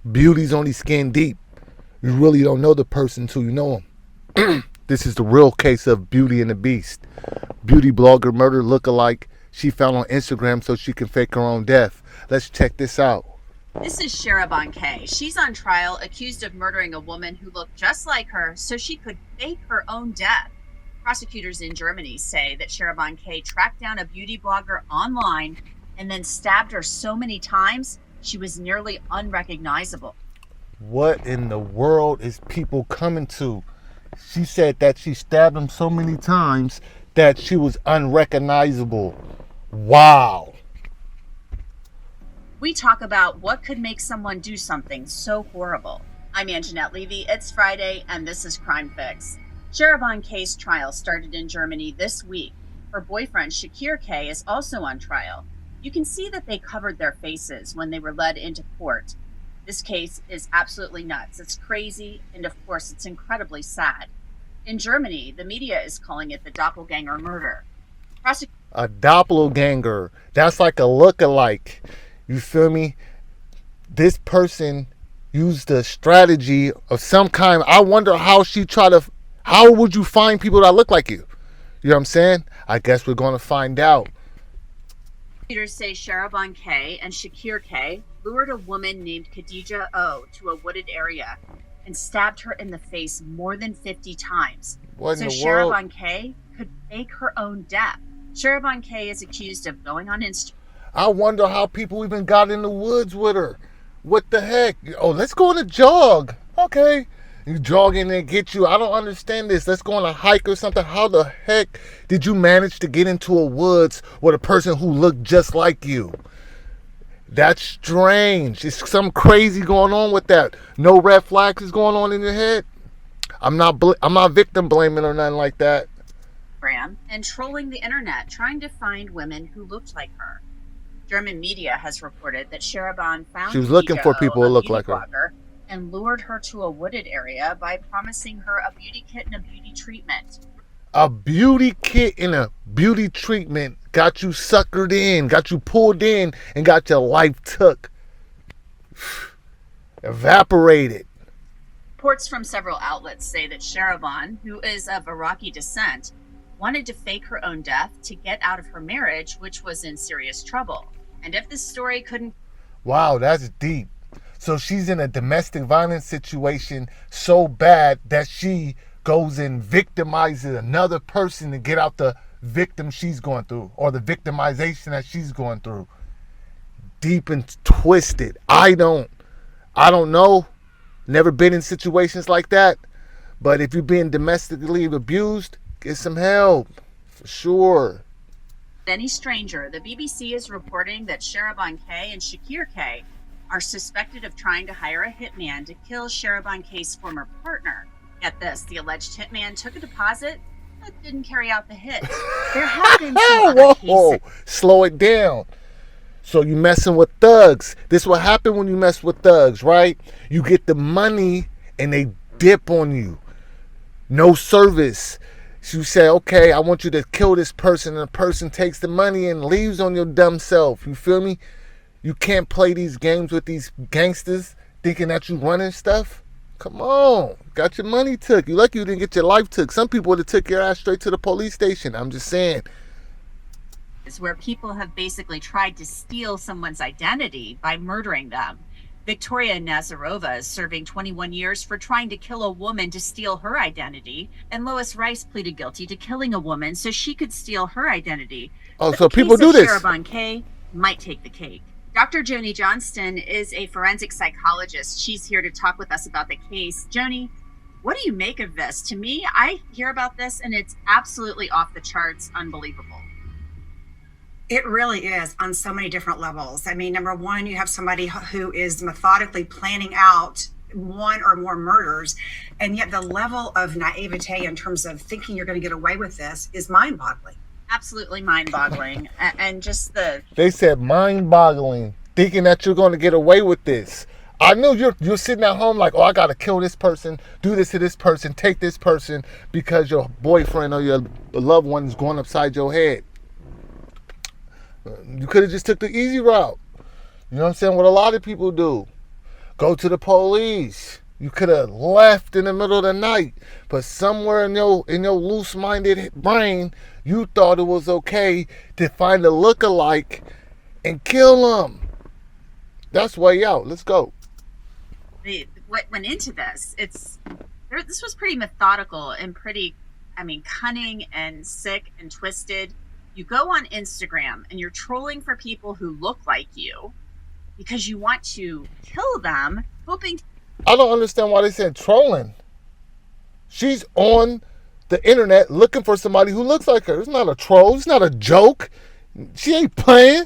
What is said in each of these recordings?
Beauty's only skin deep. You really don't know the person until you know them. This is the real case of Beauty and the Beast. Beauty blogger murder lookalike she found on Instagram so she can fake her own death. Let's check this out. This is Shara K. She's on trial accused of murdering a woman who looked just like her so she could fake her own death. Prosecutors in Germany say that Shara K tracked down a beauty blogger online and then stabbed her so many times she was nearly unrecognizable. What in the world is people coming to? She said that she stabbed him so many times that she was unrecognizable. Wow. We talk about what could make someone do something so horrible. I'm Anjanette Levy. It's Friday, and this is Crime Fix. Shara K's trial started in Germany this week. Her boyfriend, Shakir K, is also on trial. You can see that they covered their faces when they were led into court. This case is absolutely nuts. It's crazy, and of course, it's incredibly sad. In Germany, the media is calling it the doppelganger murder. A doppelganger. That's like a look-alike. You feel me? This person used a strategy of some kind. I wonder how how would you find people that look like you? You know what I'm saying? I guess we're going to find out. Prosecutors say Shara K and Shakir K lured a woman named Khadija O to a wooded area and stabbed her in the face more than 50 times. What so in the world? Shara K could fake her own death. Shara K is accused of going on Instagram. I wonder how people even got in the woods with her. What the heck? Oh, let's go on a jog. Okay. You jog in there, get you. I don't understand this. Let's go on a hike or something. How the heck did you manage to get into a woods with a person who looked just like you? That's strange. It's some crazy going on with that. No red flags is going on in your head. I'm not victim blaming or nothing like that. And trolling the internet, trying to find women who looked like her. German media has reported that Sharaban found she was looking for people who look like her and lured her to a wooded area by promising her a beauty kit and a beauty treatment. A beauty kit and a beauty treatment got you suckered in, got you pulled in, and got your life took. Evaporated. Reports from several outlets say that Sharaban, who is of Iraqi descent, wanted to fake her own death to get out of her marriage, which was in serious trouble. And if this story couldn't... Wow, that's deep. So she's in a domestic violence situation so bad that she goes and victimizes another person to get out the victim she's going through, or the victimization that she's going through. Deep and twisted. I don't know. Never been in situations like that. But if you're being domestically abused, get some help. For sure. Any stranger, the BBC is reporting that Sharaban K and Shakir K are suspected of trying to hire a hitman to kill Sharaban K's former partner. Get this, the alleged hitman took a deposit but didn't carry out the hit. There have been some other cases. Slow it down. So you messing with thugs. This what happen when you mess with thugs, right? You get the money and they dip on you. No service. You say, okay, I want you to kill this person, and the person takes the money and leaves on your dumb self. You feel me? You can't play these games with these gangsters thinking that you running stuff. Come on. Got your money took. You lucky you didn't get your life took. Some people would have took your ass straight to the police station. I'm just saying. It's where people have basically tried to steal someone's identity by murdering them. Victoria Nazarova is serving 21 years for trying to kill a woman to steal her identity, and Lois Rice pleaded guilty to killing a woman so she could steal her identity. Oh, so people do this. Sharaban K might take the cake. Dr. Joni Johnston is a forensic psychologist. She's here to talk with us about the case. Joni, what do you make of this? To me, I hear about this and it's absolutely off the charts, unbelievable. It really is on so many different levels. I mean, number one, you have somebody who is methodically planning out one or more murders, and yet the level of naivete in terms of thinking you're going to get away with this is mind-boggling. Absolutely mind-boggling. And just They said mind-boggling, thinking that you're going to get away with this. I know you're sitting at home like, oh, I got to kill this person, do this to this person, take this person because your boyfriend or your loved one is going upside your head. You could have just took the easy route. You know what I'm saying? What a lot of people do. Go to the police. You could have left in the middle of the night, but somewhere in your loose-minded brain, you thought it was okay to find a look-alike and kill him. That's way out. Let's go. What went into this? This was pretty methodical and pretty, cunning and sick and twisted. You go on Instagram and you're trolling for people who look like you because you want to kill them, hoping. I don't understand why they said trolling. She's on the internet looking for somebody who looks like her. It's not a troll. It's not a joke. She ain't playing.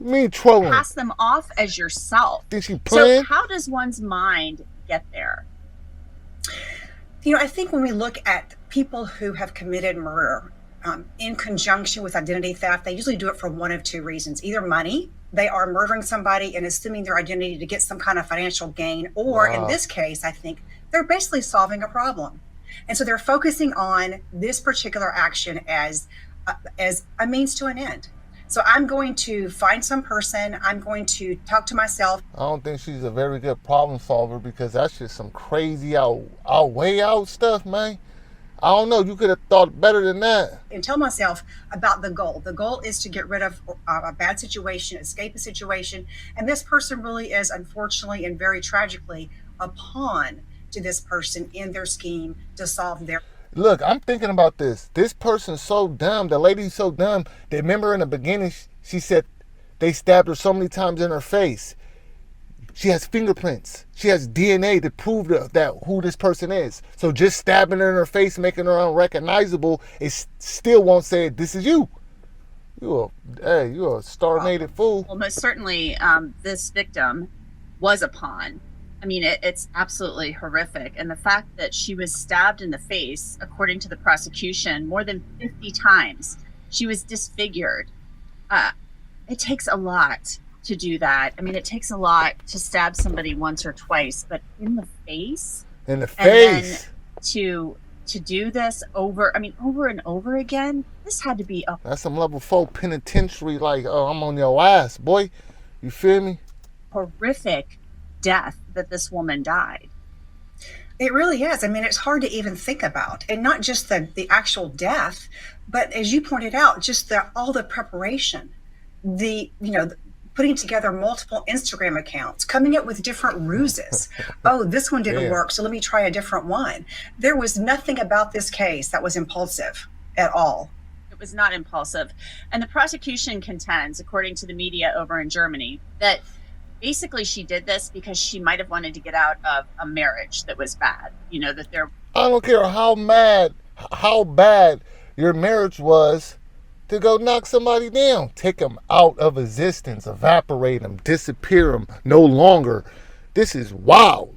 You mean trolling? Pass them off as yourself. Think she playing? So how does one's mind get there? I think when we look at people who have committed murder in conjunction with identity theft, they usually do it for one of two reasons. Either money, they are murdering somebody and assuming their identity to get some kind of financial gain, or in this case, I think they're basically solving a problem. And so they're focusing on this particular action as a means to an end. So I'm going to find some person, I'm going to talk to myself. I don't think she's a very good problem solver, because that's just some crazy way out stuff, man. I don't know. You could have thought better than that. And tell myself about the goal. The goal is to get rid of a bad situation, escape a situation. And this person really is, unfortunately and very tragically, a pawn to this person in their scheme to solve their... Look, I'm thinking about this. This person's so dumb. The lady's so dumb. They remember in the beginning, she said they stabbed her so many times in her face. She has fingerprints. She has DNA to prove that who this person is. So just stabbing her in her face, making her unrecognizable, it still won't say this is you. You're a star-mated fool. Well, most certainly, this victim was a pawn. It's absolutely horrific. And the fact that she was stabbed in the face, according to the prosecution, more than 50 times. She was disfigured. It takes a lot to do that. It takes a lot to stab somebody once or twice, but in the face? In the face. And then to do this over and over again, this had to be that's some level 4 penitentiary, like, oh, I'm on your ass, boy. You feel me? Horrific death that this woman died. It really is. It's hard to even think about, and not just the actual death, but as you pointed out, just all the preparation, putting together multiple Instagram accounts, coming up with different ruses. Oh, this one didn't work, so let me try a different one. There was nothing about this case that was impulsive at all. It was not impulsive. And the prosecution contends, according to the media over in Germany, that basically she did this because she might have wanted to get out of a marriage that was bad. I don't care how bad your marriage was, to go knock somebody down. Take them out of existence, evaporate them, disappear them, no longer. This is wild.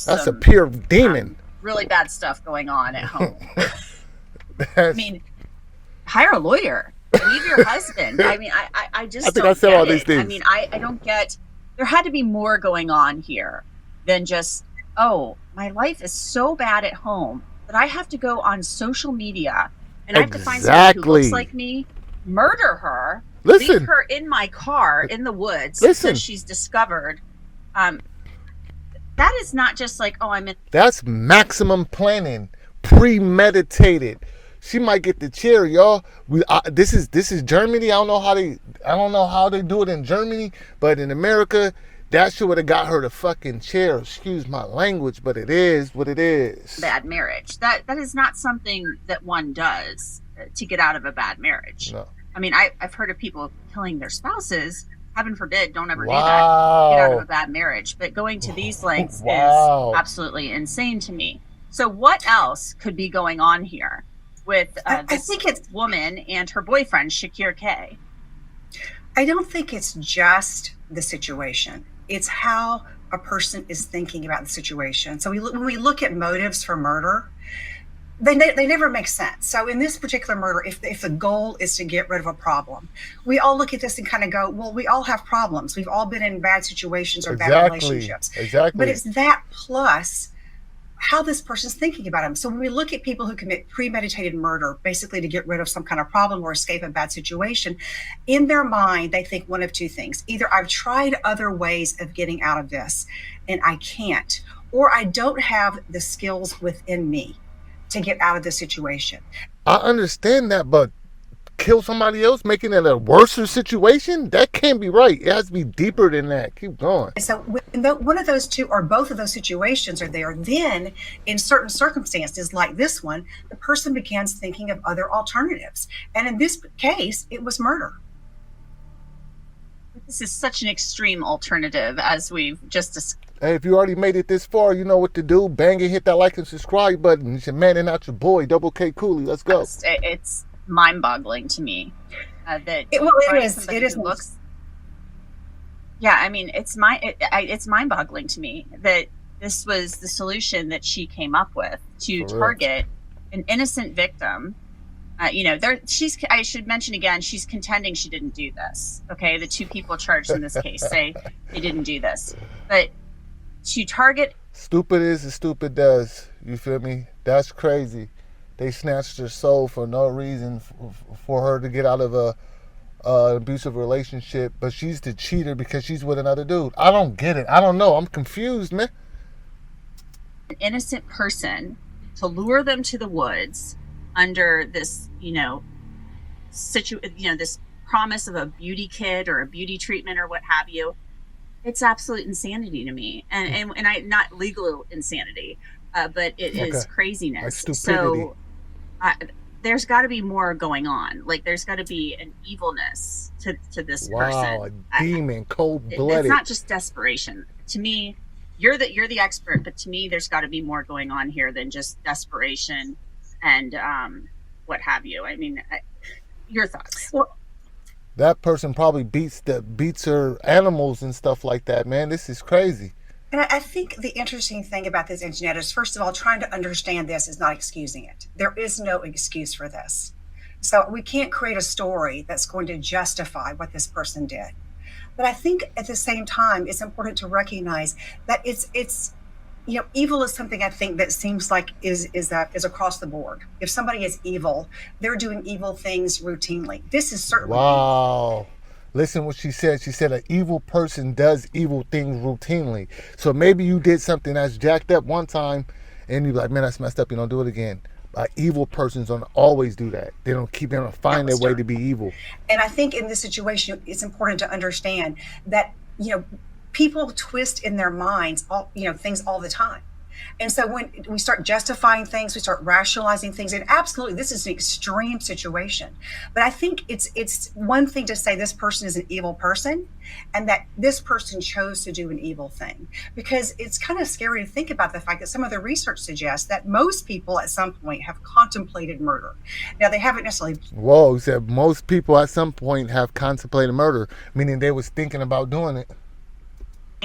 That's a pure demon. Really bad stuff going on at home. Hire a lawyer. Leave your husband. I just don't get it. I said all these things. I don't get... There had to be more going on here than just, oh, my life is so bad at home that I have to go on social media and I have to find somebody who looks like me, murder her, leave her in my car in the woods until she's discovered. That is not just like, oh, That's maximum planning, premeditated. She might get the chair, y'all. This is Germany. I don't know how they do it in Germany, but in America, that shit would have got her the fucking chair. Excuse my language, but it is what it is. Bad marriage. That is not something that one does to get out of a bad marriage. No. I've heard of people killing their spouses. Heaven forbid, don't ever do that. Get out of a bad marriage. But going to these lengths is absolutely insane to me. So what else could be going on here with this woman and her boyfriend, Shakir K? I don't think it's just the situation. It's how a person is thinking about the situation. So when we look at motives for murder, they never make sense. So in this particular murder, if the goal is to get rid of a problem, we all look at this and kind of go, well, we all have problems. We've all been in bad situations or bad relationships. Exactly. But it's that plus how this person's thinking about him. So when we look at people who commit premeditated murder, basically to get rid of some kind of problem or escape a bad situation, in their mind, they think one of two things. Either I've tried other ways of getting out of this and I can't, or I don't have the skills within me to get out of the situation. I understand that, but kill somebody else, making it a worse situation? That can't be right. It has to be deeper than that. Keep going. So when one of those two or both of those situations are there, then in certain circumstances like this one, the person begins thinking of other alternatives. And in this case, it was murder. This is such an extreme alternative, as we've just discussed. Hey, if you already made it this far, you know what to do. Bang it, hit that like and subscribe button. It's your man and not your boy, Double K KOOLIE. Let's go. It's mind-boggling to me that it is. Looks, yeah, I mean, it's mind-boggling to me that this was the solution that she came up with to target an innocent victim. I should mention again, she's contending she didn't do this. Okay, the two people charged in this case say they didn't do this, but to target. Stupid is as stupid does. You feel me? That's crazy. They snatched her soul for no reason, for her to get out of a abusive relationship, but she's the cheater because she's with another dude. I don't get it. I don't know. I'm confused, man. An innocent person, to lure them to the woods under this, this promise of a beauty kit or a beauty treatment or what have you. It's absolute insanity to me, and I not legal insanity, but it is craziness. Like stupidity. So there's got to be more going on. Like there's got to be an evilness to this person. Wow, a demon, cold-blooded. It's not just desperation. To me, you're the expert, but to me, there's got to be more going on here than just desperation and what have you. I mean, your thoughts? Well, that person probably beats her animals and stuff like that, man. This is crazy. And I think the interesting thing about this, Anjanette, is first of all, trying to understand this is not excusing it. There is no excuse for this. So we can't create a story that's going to justify what this person did. But I think at the same time, it's important to recognize that it's evil is something I think that seems like is across the board. If somebody is evil, they're doing evil things routinely. This is certainly wow. Listen what she said. She said an evil person does evil things routinely. So maybe you did something that's jacked up one time and you're like, man, that's messed up. You don't do it again. Evil persons don't always do that. They don't find their way to be evil. And I think in this situation, it's important to understand that, people twist in their minds things all the time. And so when we start justifying things, we start rationalizing things, and absolutely this is an extreme situation. But I think it's one thing to say this person is an evil person and that this person chose to do an evil thing, because it's kind of scary to think about the fact that some of the research suggests that most people at some point have contemplated murder. Now, they haven't necessarily. Whoa, you said most people at some point have contemplated murder, meaning they was thinking about doing it.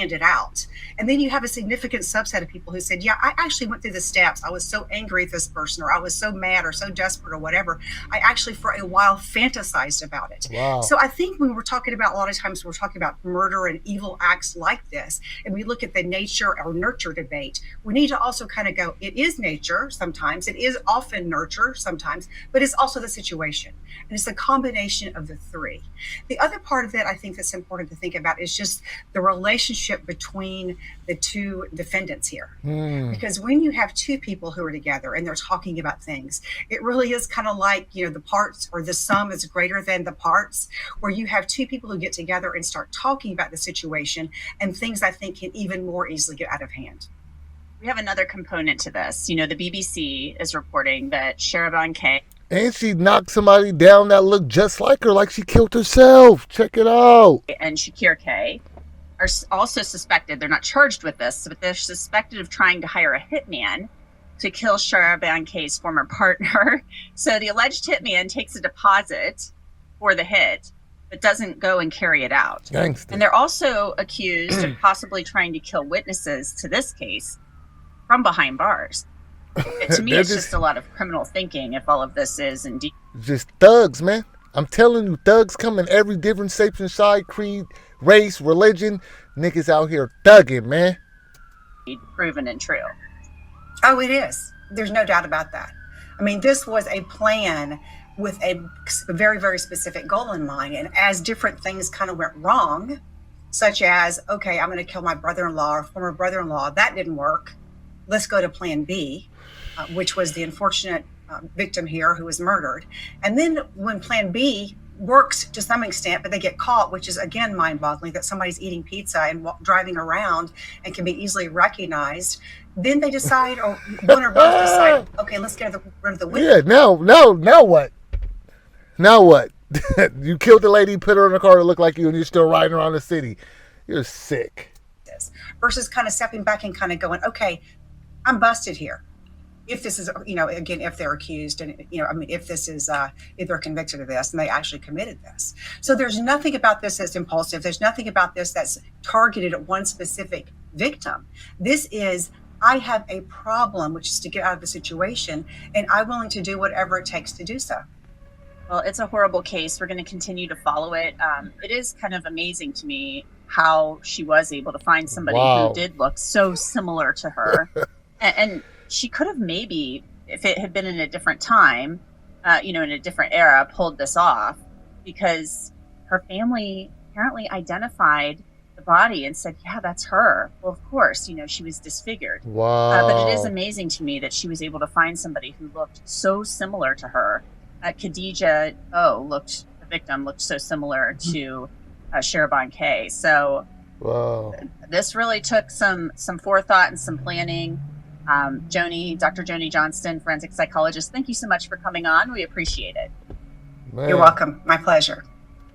It out. And then you have a significant subset of people who said, yeah, I actually went through the steps. I was so angry at this person, or I was so mad or so desperate or whatever. I actually for a while fantasized about it. Wow. So I think when we're talking about, a lot of times we're talking about murder and evil acts like this, and we look at the nature or nurture debate, we need to also kind of go, it is nature sometimes, it is often nurture sometimes, but it's also the situation. And it's a combination of the three. The other part of it I think that's important to think about is just the relationship between the two defendants here. Because when you have two people who are together and they're talking about things, it really is kind of like, the parts or the sum is greater than the parts, where you have two people who get together and start talking about the situation, and things I think can even more easily get out of hand. We have another component to this. The BBC is reporting that Sherivan K. And she knocked somebody down that looked just like her, like she killed herself. Check it out. And Shakir K. are also suspected, they're not charged with this, but they're suspected of trying to hire a hitman to kill Sherivan K's former partner. So the alleged hitman takes a deposit for the hit, but doesn't go and carry it out. Gangster. And they're also accused of possibly trying to kill witnesses to this case from behind bars. To me, it's just a lot of criminal thinking if all of this is indeed just thugs, man. I'm telling you, thugs come in every different shape and size, creed, race, religion. Niggas out here thugging, man. proven and true. Oh, it is. There's no doubt about that. I mean, this was a plan with a very, very specific goal in mind. And as different things kind of went wrong, such as, okay, I'm going to kill my brother-in-law or former brother-in-law, that didn't work. Let's go to plan B, which was the unfortunate victim here who was murdered. And then when plan B works to some extent, but they get caught, which is again mind-boggling that somebody's eating pizza and driving around and can be easily recognized. Then they decide, or one or both decide, okay, let's get rid of the witness. Yeah, now what? Now what? You killed the lady, put her in a car to look like you, and you're still riding around the city. You're sick. Versus kind of stepping back and kind of going, okay, I'm busted here. If this is, again, if they're accused and, if this is, if they're convicted of this and they actually committed this. So there's nothing about this that's impulsive. There's nothing about this that's targeted at one specific victim. This is, I have a problem, which is to get out of the situation, and I'm willing to do whatever it takes to do so. Well, it's a horrible case. We're going to continue to follow it. It is kind of amazing to me how she was able to find somebody who did look so similar to her. and she could have maybe, if it had been in a different time, in a different era, pulled this off, because her family apparently identified the body and said, yeah, that's her. Well, of course, she was disfigured. Wow. But it is amazing to me that she was able to find somebody who looked so similar to her. Khadija, the victim looked so similar to Sherabon K. So this really took some forethought and some planning. Dr. Joni Johnston, forensic psychologist, thank you so much for coming on. We appreciate it. Man. You're welcome. My pleasure.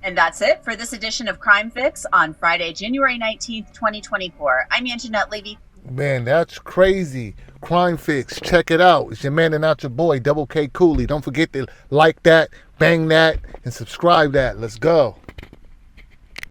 And that's it for this edition of Crime Fix on Friday, January 19th, 2024. I'm Anjanette Levy. Man, that's crazy. Crime Fix. Check it out. It's your man and not your boy, Double K KOOLIE. Don't forget to like that, bang that, and subscribe that. Let's go.